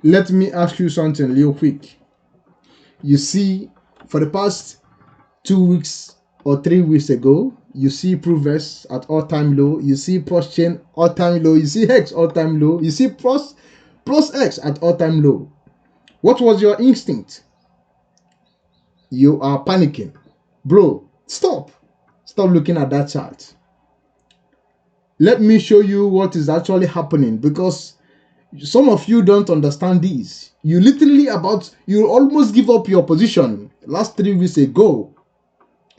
let me ask you something real quick. You see, for the past 2 weeks or 3 weeks ago, you see ProveX at all-time low. You see Chain all-time low. You see Hex all-time low. You see X at all-time low. What was your instinct? You are panicking. Bro, stop. Stop looking at that chart. Let me show you what is actually happening, because some of you don't understand this. You almost give up your position last 3 weeks ago.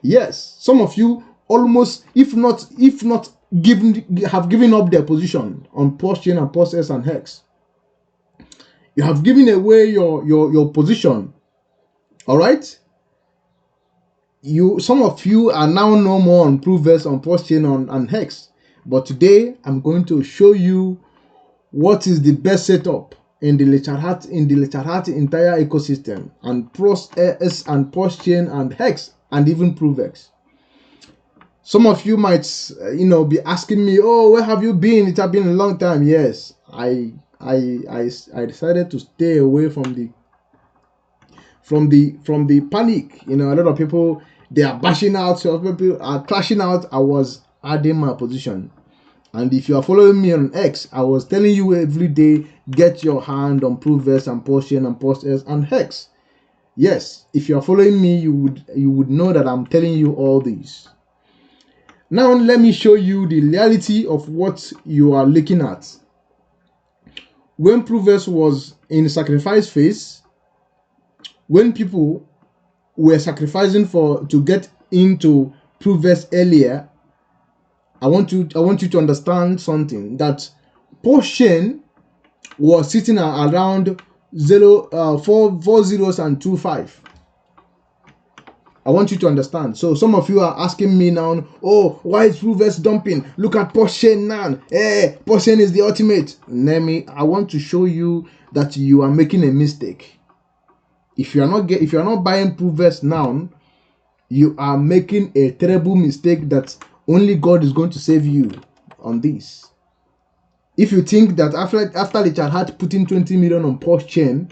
Yes, some of you almost, if not have given up their position on Chain and X and Hex. You have given away your position. All right. Some of you are now no more on ProveX, on Chain, and Hex. But today I'm going to show you what is the best setup in the Ledger entire ecosystem, and ProveX and Chain and Hex and even ProveX. Some of you might be asking me, oh, where have you been? It has been a long time. Yes, I decided to stay away from the panic. A lot of people, they are bashing out, some people are clashing out. I was adding my position. And if you are following me on X, I was telling you every day, get your hand on ProveX and Chain and ProveX and Hex. Yes, if you are following me, you would know that I'm telling you all these. Now let me show you the reality of what you are looking at. When ProveX was in sacrifice phase, when people were sacrificing to get into ProveX earlier, I want you to understand something, that Chain was sitting around 4 zeros and 25. I want you to understand. So some of you are asking me now, oh, why is ProveX dumping? Look at Chain now. Chain is the ultimate. I want to show you that you are making a mistake. If you are not buying ProveX now, you are making a terrible mistake that only God is going to save you on this. If you think that after Richard had put in 20 million on Chain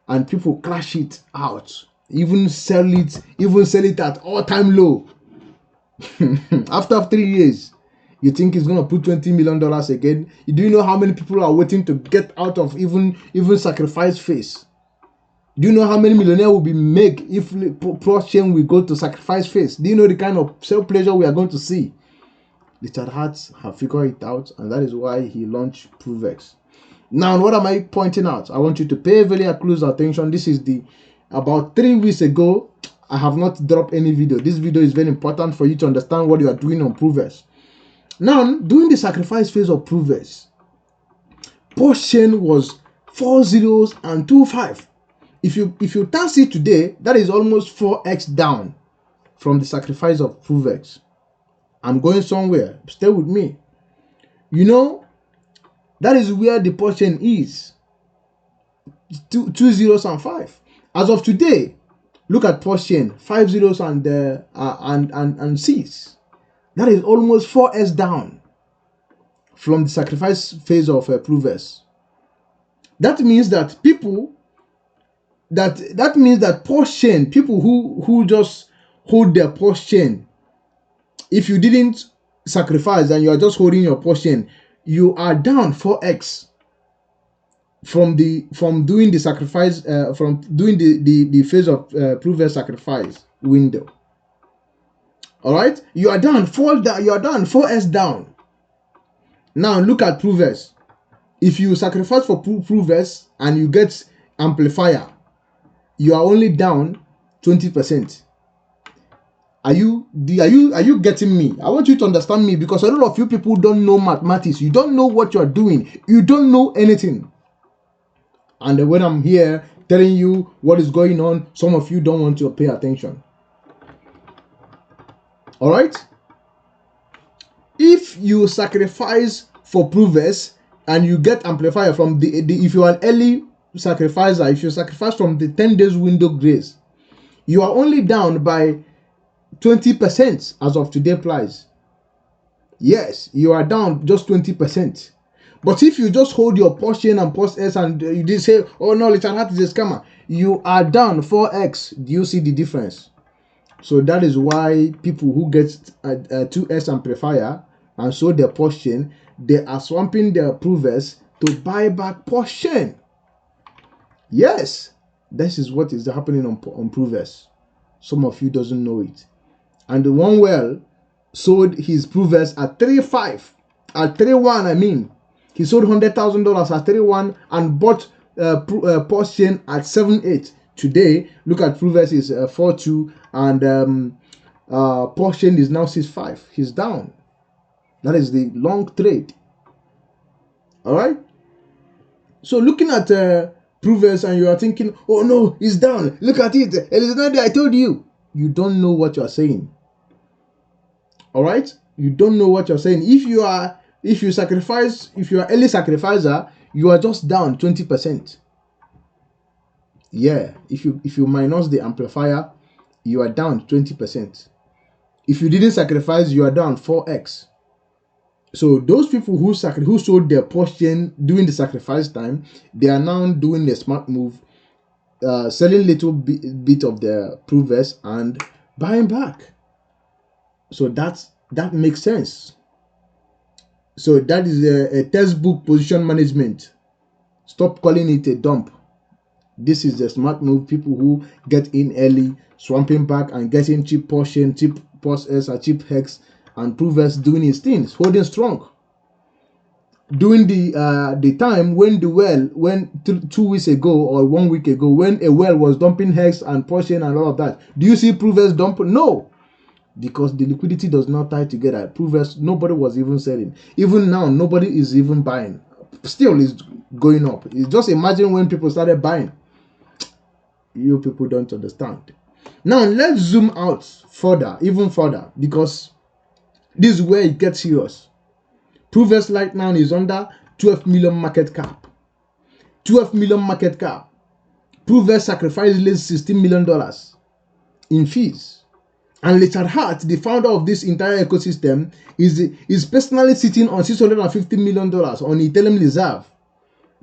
and people crash it out, even sell it at all-time low, after 3 years, you think he's going to put $20 million again? Do you know how many people are waiting to get out of even sacrifice phase? Do you know how many millionaires will be made if Chain will go to sacrifice phase? Do you know the kind of self-pleasure we are going to see? Richard Hart have figured it out, and that is why he launched ProveX. Now, what am I pointing out? I want you to pay very close attention. This is about 3 weeks ago. I have not dropped any video. This video is very important for you to understand what you are doing on ProveX. Now, during the sacrifice phase of ProveX, Chain was 4 zeros and 25. If you tax it today, that is almost 4x down from the sacrifice of ProveX. I'm going somewhere. Stay with me. That is where the Chain is. 2 zeros and 5. As of today, look at Chain, 5 zeros and 6. That is almost 4x down from the sacrifice phase of ProveX. That means that Chain, people who just hold their Chain, if you didn't sacrifice and you are just holding your Chain, you are down 4x from doing the sacrifice, from doing the phase of ProveX sacrifice window. All right, you are down 4x down. Now look at ProveX. If you sacrifice for ProveX and you get amplifier, you are only down 20%. Are you getting me? I want you to understand me, because a lot of you people don't know mathematics. You don't know what you are doing. You don't know anything. And when I'm here telling you what is going on, some of you don't want to pay attention. All right? If you sacrifice for ProveX and you get amplifier from if you are an early sacrificer, if you sacrifice from the 10 days window grace, you are only down by 20% as of today price. Yes, you are down just 20%. But if you just hold your portion and post S and you did say, oh no, Richard Hart is a scammer, you are down 4x. Do you see the difference? So that is why people who get a 2S amplifier and sold their portion, they are swapping their ProveX to buy back portion. Yes, this is what is happening on ProveX. Some of you doesn't know it. And the one well sold his ProveX at 3.5, at 3.1. I mean, he sold $100,000 at 3.1 and bought portion at 7.8. Today, look at ProveX is 4.2 and portion is now 6.5. He's down. That is the long trade. All right. So looking at ProveX and you are thinking, oh no, it's down. Look at it. It is not there. I told you. You don't know what you are saying. All right. You don't know what you're saying. If you are early sacrificer, you are just down 20%. Yeah. If you minus the amplifier, you are down 20%. If you didn't sacrifice, you are down 4x. So those people who sold their portion during the sacrifice time, they are now doing the smart move, selling little bit of their ProveX and buying back. So that makes sense. So that is a textbook position management. Stop calling it a dump. This is the smart move. People who get in early, swamping back and getting cheap portion, cheap POS or cheap hex, and ProveX doing his things, holding strong. During the time when 2 weeks ago or 1 week ago, when a well was dumping hex and portion and all of that, do you see ProveX dump? No, because the liquidity does not tie together. ProveX, nobody was even selling. Even now, nobody is even buying. Still, is going up. It's just imagine when people started buying. You people don't understand. Now let's zoom out further, even further, because this is where it gets serious. ProveX right now is under 12 million market cap. 12 million market cap. ProveX sacrificed $16 million in fees. And Richard Hart, the founder of this entire ecosystem, is personally sitting on $650 million on Ethereum reserve.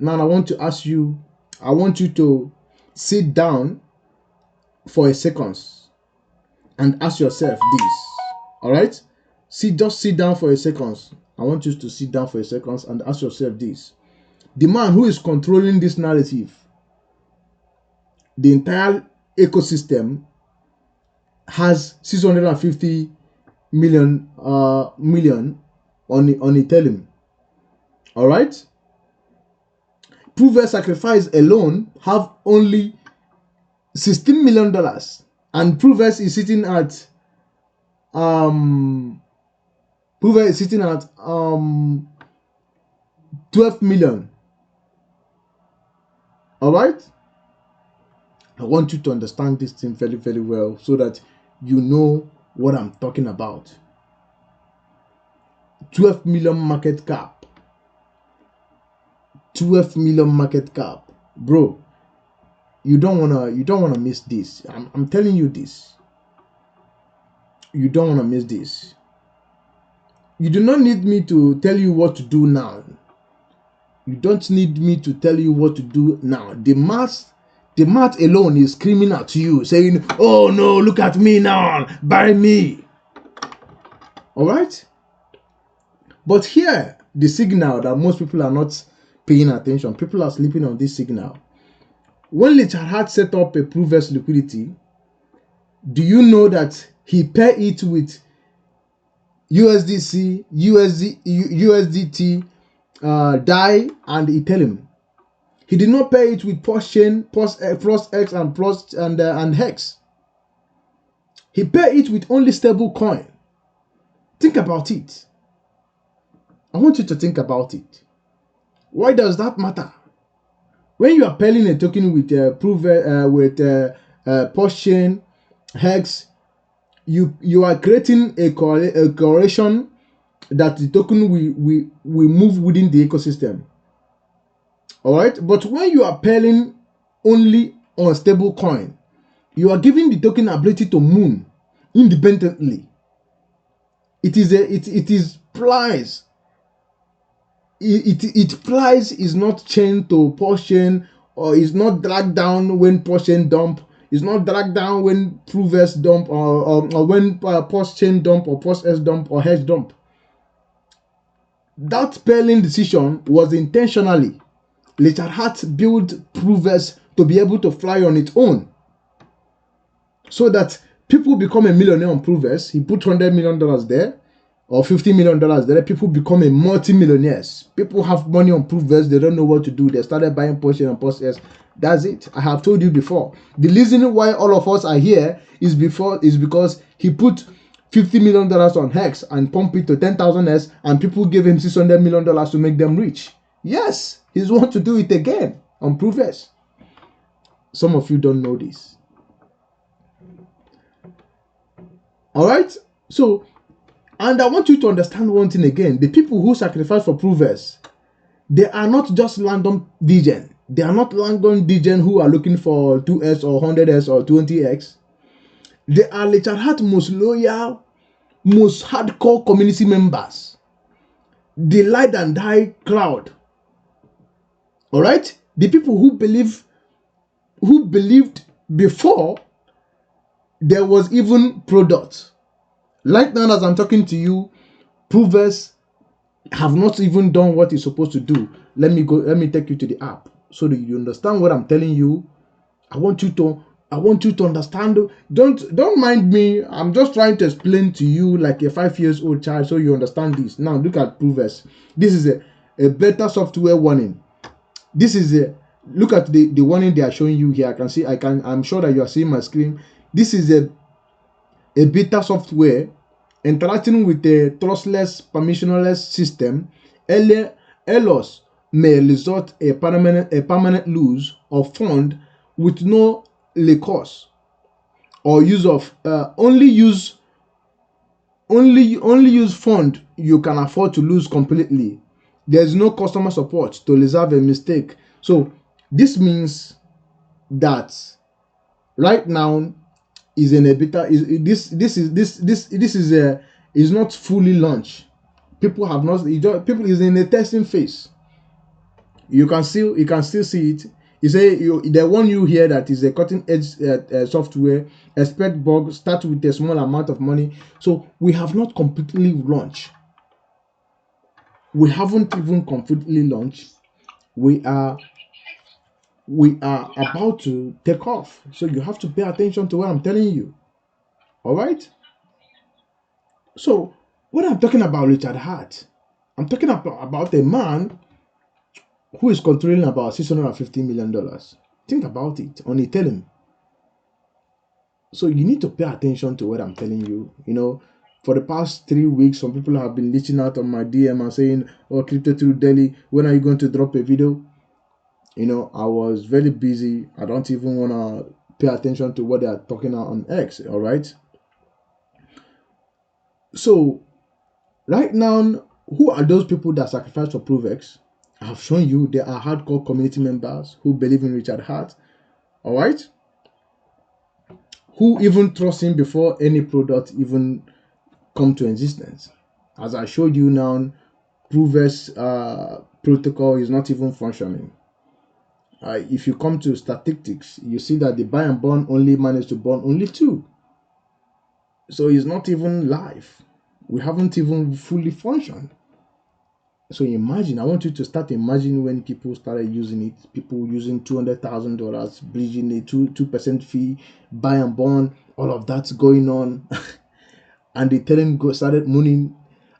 Now I want to ask you, I want you to sit down for a second and ask yourself this. All right? Just sit down for a second. I want you to sit down for a second and ask yourself this. The man who is controlling this narrative, the entire ecosystem, has 650 million on Ethereum. All right? ProveX sacrifice alone have only $16 million, and ProveX is sitting at ProveX is sitting at 12 million. All right? I want you to understand this thing very, very well so that you know what I'm talking about. 12 million market cap. 12 million market cap. Bro, you don't wanna miss this. I'm telling you this. You don't wanna miss this. You do not need me to tell you what to do now. You don't need me to tell you what to do now. The math alone is screaming at you, saying, oh no, look at me now, buy me. All right? But here, the signal that most people are not paying attention, people are sleeping on this signal. When Richard Hart set up a ProveX liquidity, do you know that he paired it with USDC, USDT, DAI, and Ethereum? He did not pair it with POS-Chain, POS-X, and Hex. He paired it with only stable coin. Think about it. I want you to think about it. Why does that matter? When you are pairing a token with POS-Chain, Hex, you are creating a correlation that the token will move within the ecosystem. All right, but when you are pairing only on stable coin, you are giving the token ability to move independently. It is price. its price is not chained to pulse chain, or is not dragged down when pulse chain dump. It's not dragged down when ProveX dump, or when pulse chain dump, or pulse S dump, or hedge dump. That spelling decision was intentionally. Richard Hart built ProveX to be able to fly on its own, so that people become a millionaire on ProveX. He put $100 million there, or $50 million there. People become a multi-millionaires. People have money on ProveX. They don't know what to do. They started buying Porsche and Porsche. That's it. I have told you before. The reason why all of us are here is because he put $50 million on Hex and pump it to 10,000S, and people gave him $600 million to make them rich. Yes, he's want to do it again on ProveX. Some of you don't know this. All right. So, and I want you to understand one thing again. The people who sacrifice for ProveX, they are not just random degen. They are not random degen who are looking for 2S or 100S or 20X. They are Richard Hart most loyal, most hardcore community members. The light and die crowd. All right? The people who believed before there was even product. Right now, as I'm talking to you, ProveX have not even done what it's supposed to do. Let me take you to the app so that you understand what I'm telling you. I want you to understand. Don't mind me. I'm just trying to explain to you like a 5-year-old child so you understand this. Now look at ProveX. This is a beta software warning. This is look at the warning they are showing you here. I'm sure that you are seeing my screen. This is a beta software interacting with a trustless, permissionless system. Errors may result a permanent loss of fund with no recourse, or use of only use fund you can afford to lose completely. There is no customer support to resolve a mistake. So this means that right now is in a beta. Is not fully launched. People have not. People is in a testing phase. You can still see it. You say they warn you here that is a cutting edge software. Expect bugs. Start with a small amount of money. So we have not completely launched. We haven't even completely launched. We are about to take off. So you have to pay attention to what I'm telling you. All right. So when I'm talking about Richard Hart, I'm talking about a man who is controlling about $650 million. Think about it on Ethereum. So you need to pay attention to what I'm telling you. You know, for the past 3 weeks, some people have been reaching out on my DM and saying, "Oh, Crypto Through Daily, when are you going to drop a video?" You know, I was very busy. I don't even want to pay attention to what they are talking about on X. All right. So right now, who are those people that sacrifice for ProveX? I have shown you they are hardcore community members who believe in Richard Hart. All right. Who even trust him before any product even come to existence. As I showed you now, ProveX protocol is not even functioning. If you come to statistics, you see that the buy and burn only managed to burn only 2. So it's not even live. We haven't even fully functioned. So imagine, I want you to start imagining when people started using it, people using $200,000, bridging a 2% fee, buy and burn, all of that's going on. And the Ethereum started mooning.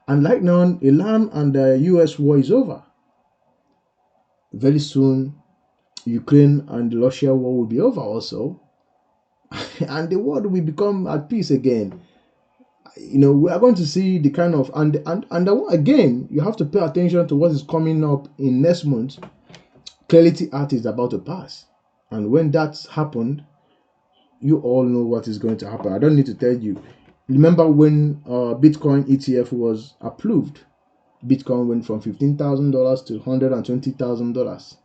And right now, Iran and the US war is over. Very soon, Ukraine and the Russia war will be over also. And the world will become at peace again. You know, we are going to see the kind of and again, you have to pay attention to what is coming up in next month. Clarity Art is about to pass, and when that's happened, you all know what is going to happen. I don't need to tell you. Remember when Bitcoin ETF was approved? Bitcoin went from $15,000 to $120,000.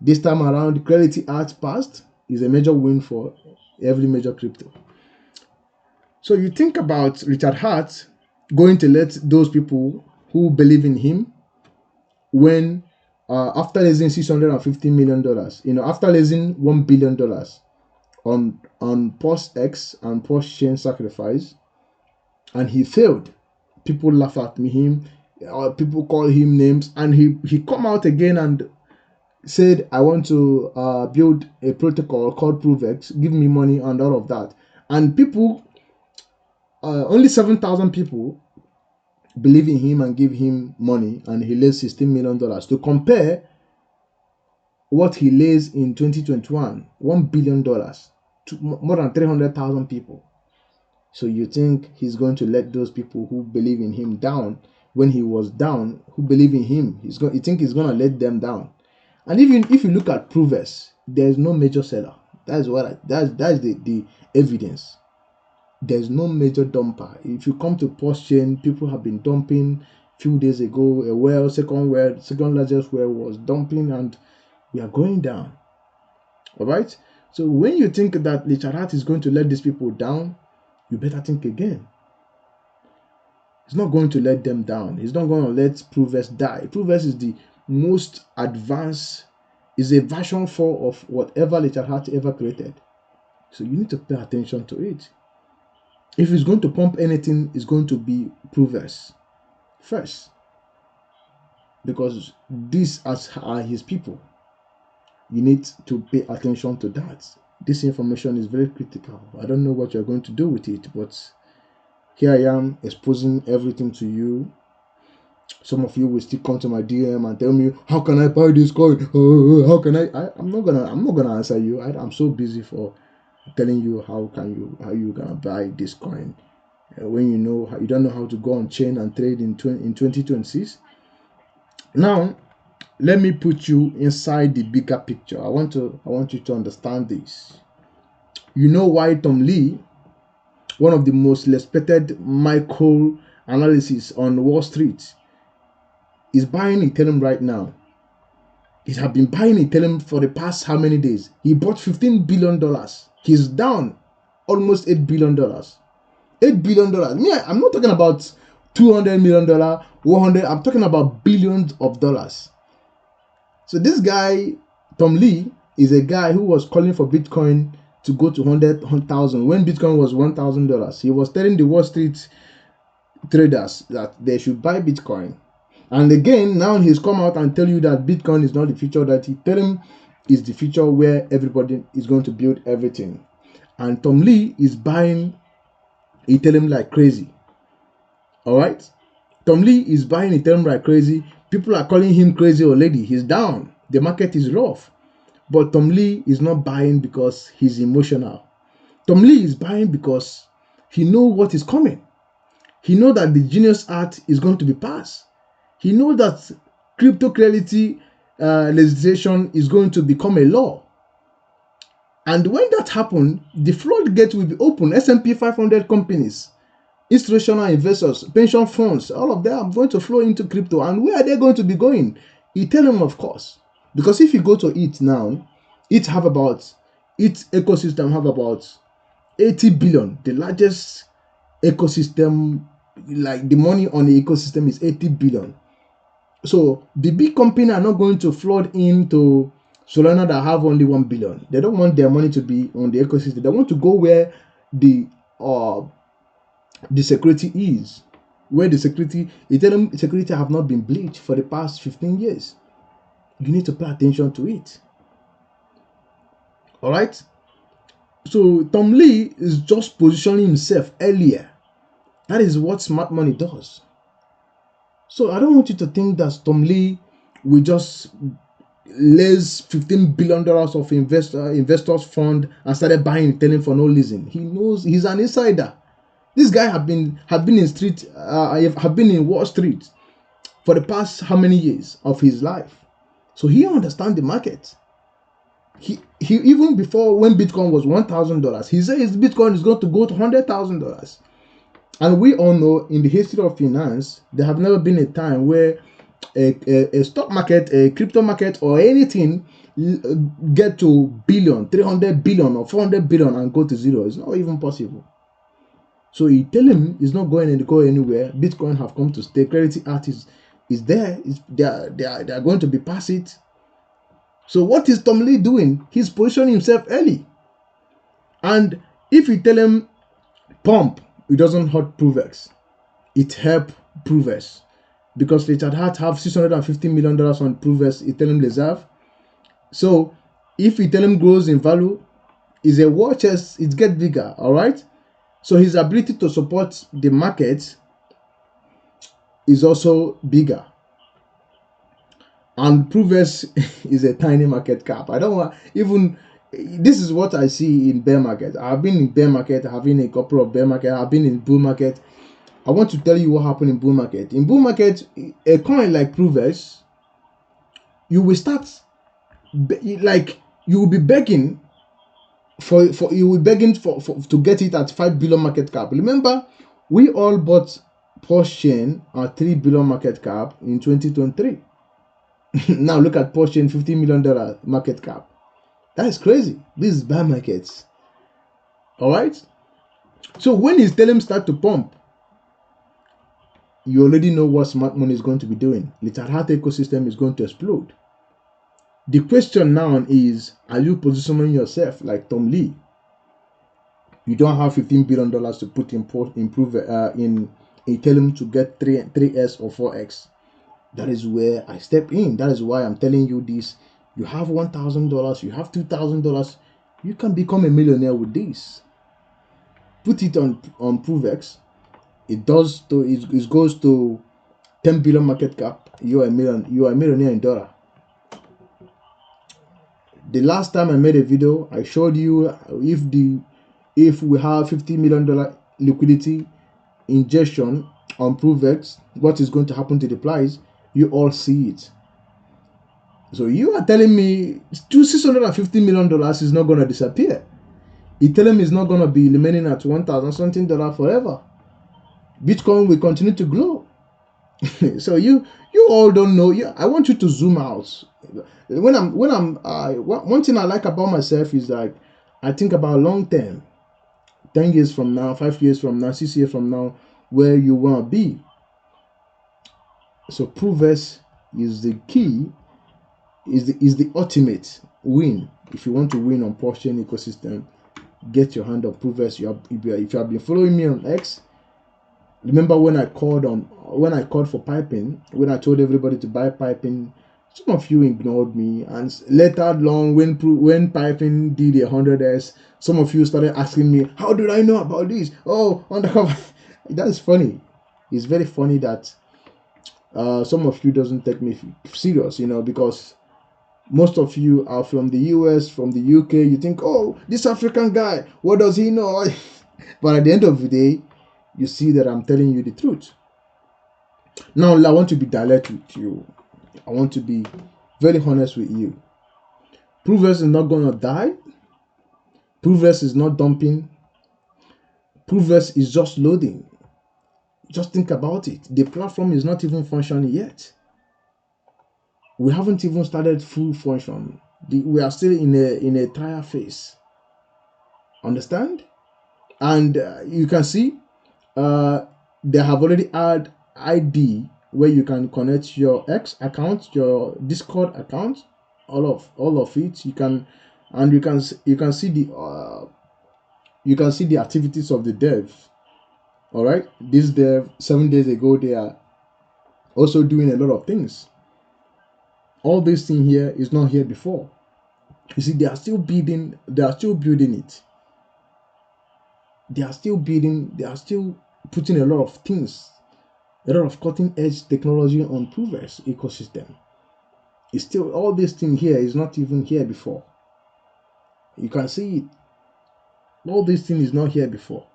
This time around, Clarity Art passed is a major win for every major crypto. So you think about Richard Hart going to let those people who believe in him when after raising $650 million, after raising $1 billion on ProveX and post chain sacrifice, and he failed. People laugh at him, people call him names, and he come out again and said, I want to build a protocol called ProveX, give me money and all of that. And people, only 7,000 people believe in him and give him money, and he raised $16 million. To compare what he raised in 2021, $1 billion, to more than 300,000 people. So you think he's going to let those people who believe in him down when he was down, who believe in him, you think he's going to let them down? And even if you look at ProveX, there's no major seller. That's the evidence. There's no major dumper. If you come to post chain, people have been dumping. Few days ago, a well, second largest well was dumping, and we are going down. All right. So when you think that Licharat is going to let these people down, you better think again. He's not going to let them down. He's not going to let ProveX die. ProveX is the most advanced, is a version 4 of whatever Licharat ever created. So you need to pay attention to it. If he's going to pump anything, it's going to be ProveX first, because these are his people. You need to pay attention to that. This information is very critical. I don't know what you're going to do with it, but here I am exposing everything to you. Some of you will still come to my DM and tell me, how can I buy this coin? How can I'm not gonna answer you. I'm so busy for telling you how you gonna buy this coin when you don't know how to go on chain and trade in 2026. Now let me put you inside the bigger picture. I want you to understand this. You know why Tom Lee, one of the most respected micro analysis on Wall Street, is buying Ethereum right now? He has been buying Ethereum for the past how many days? He bought $15 billion. He's down almost $8 billion. $8 billion. Me, I'm not talking about $200 million, 100. I'm talking about billions of dollars. So this guy, Tom Lee, is a guy who was calling for Bitcoin to go to 100,000 when Bitcoin was $1,000. He was telling the Wall Street traders that they should buy Bitcoin. And again, now he's come out and tell you that Bitcoin is not the future, that Ethereum is the future where everybody is going to build everything. And Tom Lee is buying Ethereum like crazy. All right? Tom Lee is buying Ethereum like crazy. People are calling him crazy already. He's down. The market is rough. But Tom Lee is not buying because he's emotional. Tom Lee is buying because he knows what is coming. He knows that the Genius Act is going to be passed. He knows that cryptocurrency legislation is going to become a law. And when that happens, the floodgate will be open. S&P 500 companies, institutional investors, pension funds, all of them are going to flow into crypto. And where are they going to be going? Ethereum, of course. Because if you go to it now, its ecosystem have about 80 billion. The largest ecosystem, like the money on the ecosystem, is 80 billion. So the big company are not going to flood into Solana that have only 1 billion. They don't want their money to be on the ecosystem. They want to go where the security is, where the Ethereum security have not been bleached for the past 15 years. You need to pay attention to it. All right. So Tom Lee is just positioning himself earlier. That is what smart money does. So I don't want you to think that Tom Lee will just raise $15 billion of investors fund and started buying Ethereum for no reason. He knows he's an insider. This guy have been in Wall Street for the past how many years of his life. So he understands the market. He even before, when Bitcoin was $1,000, he says Bitcoin is going to go to $100,000. And we all know in the history of finance, there have never been a time where a stock market, a crypto market, or anything get to billion, 300 billion, or 400 billion and go to zero. It's not even possible. So Ethereum is not going to go anywhere. Bitcoin have come to stay. Clarity Art is is there. They are going to be past it. So what is Tom Lee doing? He's positioning himself early. And if you tell him pump, it doesn't hurt ProveX. It help ProveX. Because Richard Hart have $650 million on ProveX Ethereum reserve. So if Ethereum grows in value, is a war chest, it gets bigger, all right? So his ability to support the market is also bigger. And ProveX is a tiny market cap. I don't want even, this is what I see in bear market. I've been in bear market, I've been in a couple of bear market, I've been in bull market. I want to tell you what happened in bull market. In bull market, a coin like ProveX, you will start like you will be begging for to get it at 5 billion market cap. Remember, we all bought Porsche chain at 3 billion market cap in 2023. Now look at Porsche chain, $50 million market cap. That is crazy. This is bear markets. All right. So when his Ethereum start to pump, you already know what smart money is going to be doing. Little Heart ecosystem is going to explode. The question now is, are you positioning yourself like Tom Lee? You don't have $15 billion to put in Ethereum to get 3x or 4x. That is where I step in. That is why I'm telling you this. You have $1,000, you have $2,000, you can become a millionaire with this. Put it on ProveX. It goes to 10 billion market cap. You are a millionaire in dollar. The last time I made a video, I showed you if we have $50 million liquidity injection on ProveX, what is going to happen to the price. You all see it. So you are telling me $650 million is not going to disappear. Ethereum is not going to be remaining at 1,000 something forever. Bitcoin will continue to grow. So you all don't know. I want you to zoom out. One thing I like about myself is like I think about long term, 10 years from now, 5 years from now, 6 years from now, where you want to be. So ProveX is the key, is the ultimate win. If you want to win on Porsche ecosystem, get your hand on ProveX. If you have been following me on X, remember when I called for piping, when I told everybody to buy piping, some of you ignored me, and later on when piping did 100x, some of you started asking me, how did I know about this? Oh, undercover. That's funny. It's very funny that some of you doesn't take me serious, because most of you are from the US, from the UK. You think, oh, this African guy, what does he know? But at the end of the day, you see that I'm telling you the truth. Now, I want to be direct with you. I want to be very honest with you. ProveX is not going to die. ProveX is not dumping. ProveX is just loading. Just think about it. The platform is not even functioning yet. We haven't even started full function. We are still in a trial phase. Understand? And you can see they have already had ID where you can connect your X account, your Discord account, all of it. You can see the activities of the dev. All right, this dev 7 days ago, they are also doing a lot of things. All this thing here is not here before. You see, they are still building it. They are still building, they are still putting a lot of things, a lot of cutting edge technology on ProveX ecosystem. It's still, all this thing here is not even here before. You can see it. All this thing is not here before.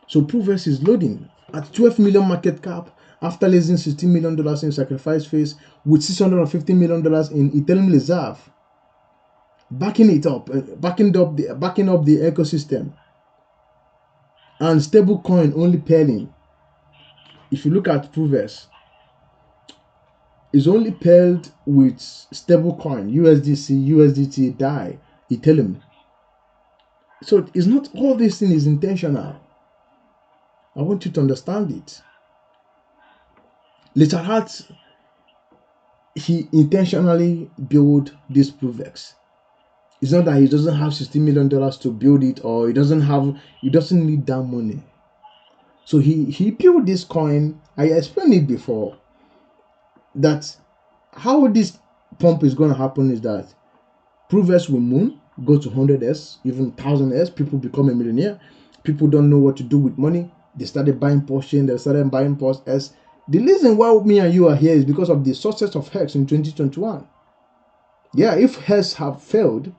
So ProveX is loading at 12 million market cap after raising $16 million in sacrifice phase with $650 million in Ethereum reserve, backing up the ecosystem, and stable coin only pairing. If you look at ProveX, it's only paired with stable coin USDC, USDT, DAI, Ethereum. So it's not, all this thing is intentional. I want you to understand it. Little Heart he intentionally built this ProveX. It's not that he doesn't have $60 million to build it, or he doesn't need that money. So he built this coin. I explained it before that how this pump is going to happen is that ProveX will moon, go to 100s, even 1000s. People become a millionaire. People don't know what to do with money. They started buying Porsche, they started buying Porsche S. The reason why me and you are here is because of the success of Hex in 2021. Yeah, if Hex have failed,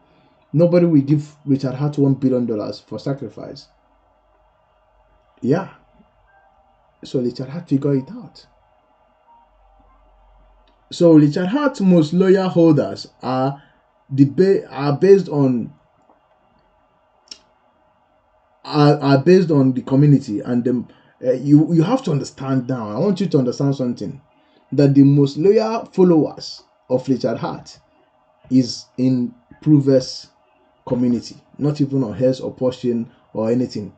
nobody will give Richard Hart $1 billion for sacrifice. Yeah. So Richard Hart figured it out. So Richard Hart's most loyal holders are based on the community, and you have to understand now. I want you to understand something, that the most loyal followers of Richard Hart is in ProveX community, not even on Hex or Porsche or anything.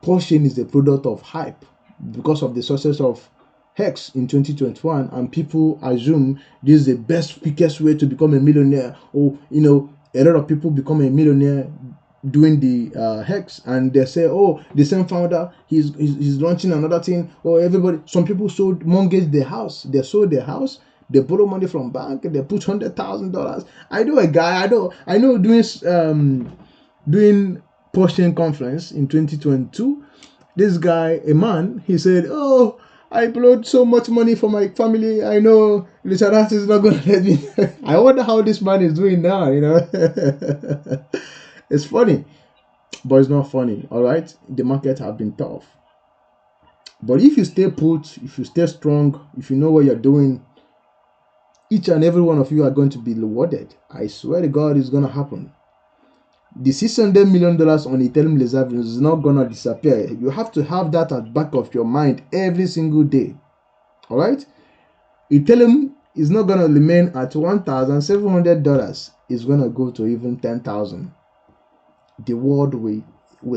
Porsche is the product of hype because of the success of Hex in 2021, and people assume this is the best, quickest way to become a millionaire. Or a lot of people become a millionaire doing the Hex, and they say, oh, the same founder, he's launching another thing. Or everybody, some people mortgage their house, they sold their house, they borrow money from bank, they put $100,000. I know a guy, I know doing Porsche conference in 2022. This guy, a man, he said, oh, I borrowed so much money for my family. I know Richard Hart is not going to let me. I wonder how this man is doing now, It's funny, but it's not funny, all right? The market have been tough. But if you stay put, if you stay strong, if you know what you're doing, each and every one of you are going to be rewarded. I swear to God, it's going to happen. The $600 million on Ethereum reserve is not going to disappear. You have to have that at the back of your mind every single day. All right? Ethereum is not going to remain at $1,700. It's going to go to even 10,000. The world will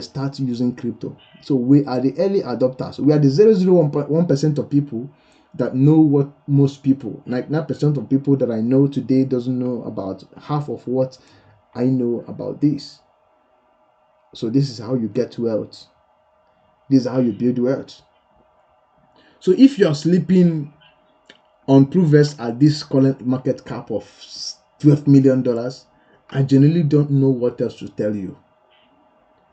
start using crypto. So we are the early adopters. We are the 0.01% of people that know what most people, 99% of people that I know today doesn't know about half of what I know about this. So this is how you get wealth. This is how you build wealth. So if you're sleeping on ProveX at this current market cap of $12 million, I genuinely don't know what else to tell you.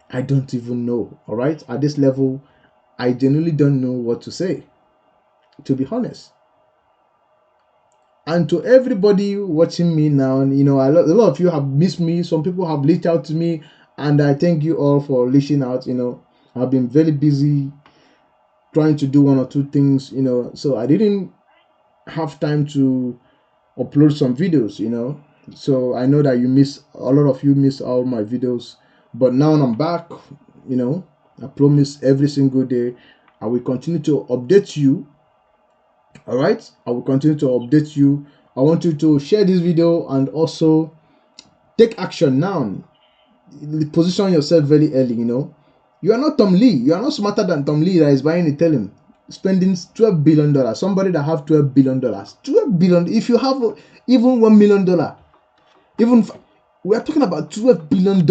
I don't even know. All right, at this level, I genuinely don't know what to say, to be honest. And to everybody watching me now, a lot of you have missed me. Some people have reached out to me, and I thank you all for reaching out. I've been very busy trying to do one or two things, so I didn't have time to upload some videos, So I know that a lot of you miss all my videos, but now I'm back, I promise every single day I will continue to update you. All right, I will continue to update you. I want you to share this video and also take action now. Position yourself very early. You are not Tom Lee. You are not smarter than Tom Lee that is buying Ethereum, spending $12 billion. Somebody that have $12 billion, $12 billion. If you have even $1 million, we are talking about $12 billion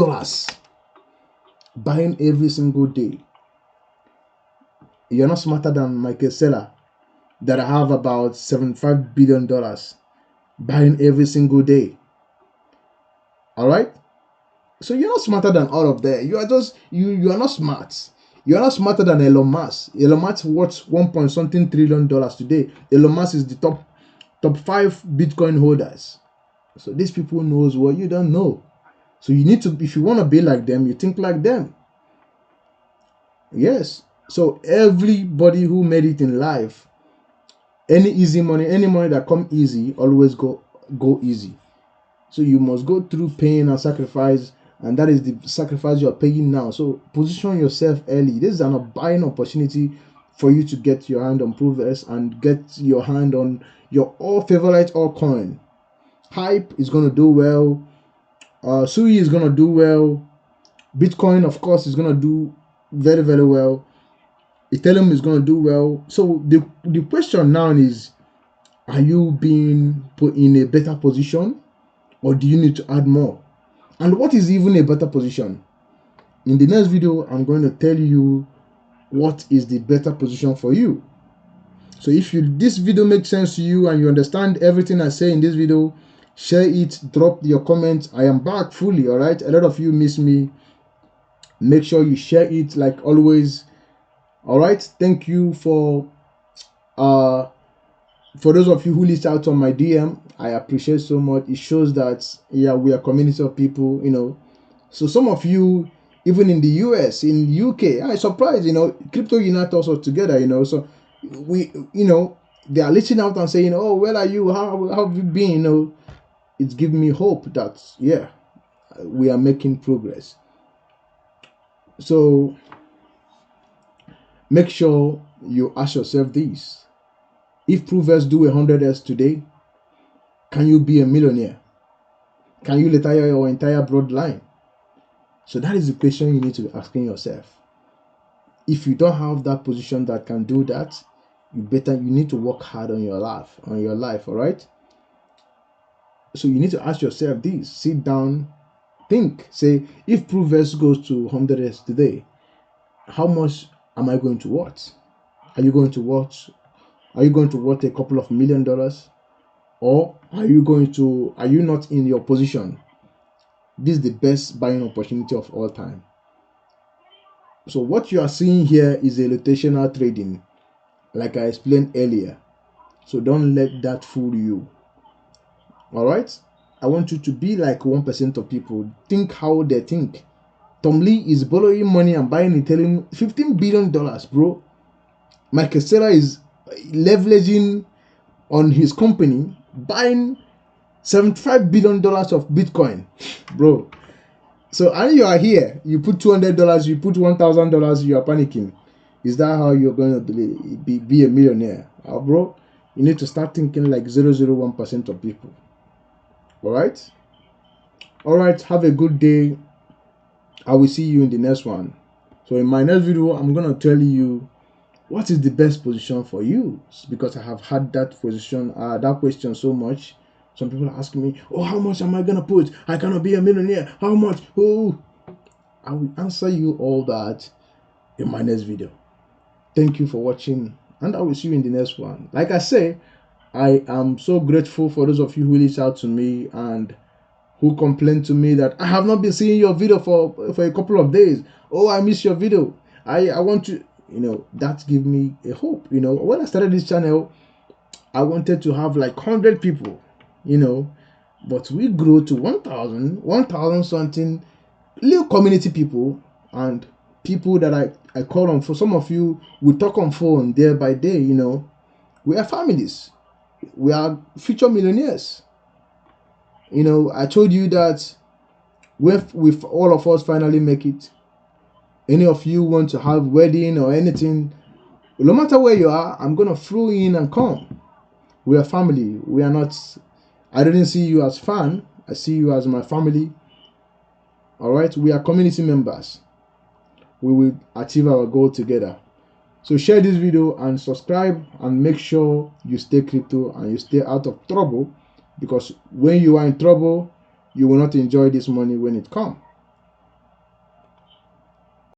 buying every single day. You're not smarter than Michael Saylor that I have about $75 billion buying every single day. All right? So you're not smarter than all of that. You are just, you are not smart. You are not smarter than Elon Musk. Elon Musk worth $1.something trillion today. Elon Musk is the top 5 Bitcoin holders. So these people knows what you don't know. So you need to, if you want to be like them, you think like them. Yes. So everybody who made it in life, any money that come easy, always go easy. So you must go through pain and sacrifice, and that is the sacrifice you are paying now. So position yourself early. This is an buying opportunity for you to get your hand on ProveX and get your hand on your favorite altcoin. Hype is going to do well. Sui is going to do well. Bitcoin, of course, is going to do very, very well. Ethereum is going to do well. So the question now is, Are you being put in a better position, or do you need to add more? And what is even a better position? In the next video, I'm going to tell you what is the better position for you. So if this video makes sense to you and you understand everything I say in this video, share it, drop your comments. I am back fully, all right? A lot of you miss me. Make sure you share it like always. All right? Thank you for those of you who reached out on my DM. I appreciate so much. It shows that, yeah, we are a community of people, you know. So some of you, even in the US, in UK, I'm surprised, you know, crypto unite us all together, you know. So we, you know, they are reaching out and saying, oh, where are you? How have you been? You know, it's giving me hope that, yeah, we are making progress. So make sure you ask yourself this. If ProveX do 100x today, can you be a millionaire? Can you retire your entire bloodline? So that is the question you need to be asking yourself. If you don't have that position that can do that, you need to work hard on your life, all right? So you need to ask yourself this, sit down, think, say, if ProveX goes to 100x today, how much am I going to watch? Are you going to watch a couple of $1 million? Or are you not in your position? This is the best buying opportunity of all time. So what you are seeing here is a rotational trading, like I explained earlier. So don't let that fool you. All right? I want you to be like 1% of people. Think how they think. Tom Lee is borrowing money and buying Ethereum, $15 billion, bro. Michael Saylor is leveraging on his company, buying $75 billion of Bitcoin, bro. So, and you are here, you put $200, you put $1,000, you are panicking. Is that how you're going to be a millionaire? Bro, you need to start thinking like 0.001% of people. All right? All right, have a good day. I will see you in the next one. So in my next video, I'm going to tell you what is the best position for you, because I have had that question so much. Some people are asking me, oh, how much am I going to put? I cannot be a millionaire. How much? Oh, I will answer you all that in my next video. Thank you for watching, and I will see you in the next one. Like I say, I am so grateful for those of you who reached out to me and who complained to me that I have not been seeing your video for a couple of days. Oh, I miss your video. I want to, you know, that give me a hope. You know, when I started this channel, I wanted to have like 100 people, you know, but we grew to 1,000 something little community people, and people that I call on. For some of you, we talk on phone day by day, you know. We are families. We are future millionaires. You know, I told you that with all of us finally make it, any of you want to have wedding or anything, no matter where you are, I'm gonna throw in and come. We are family. We are not, I didn't see you as fan, I see you as my family. All right, we are community members. We will achieve our goal together. So share this video and subscribe, and make sure you stay crypto and you stay out of trouble, because when you are in trouble, you will not enjoy this money when it comes.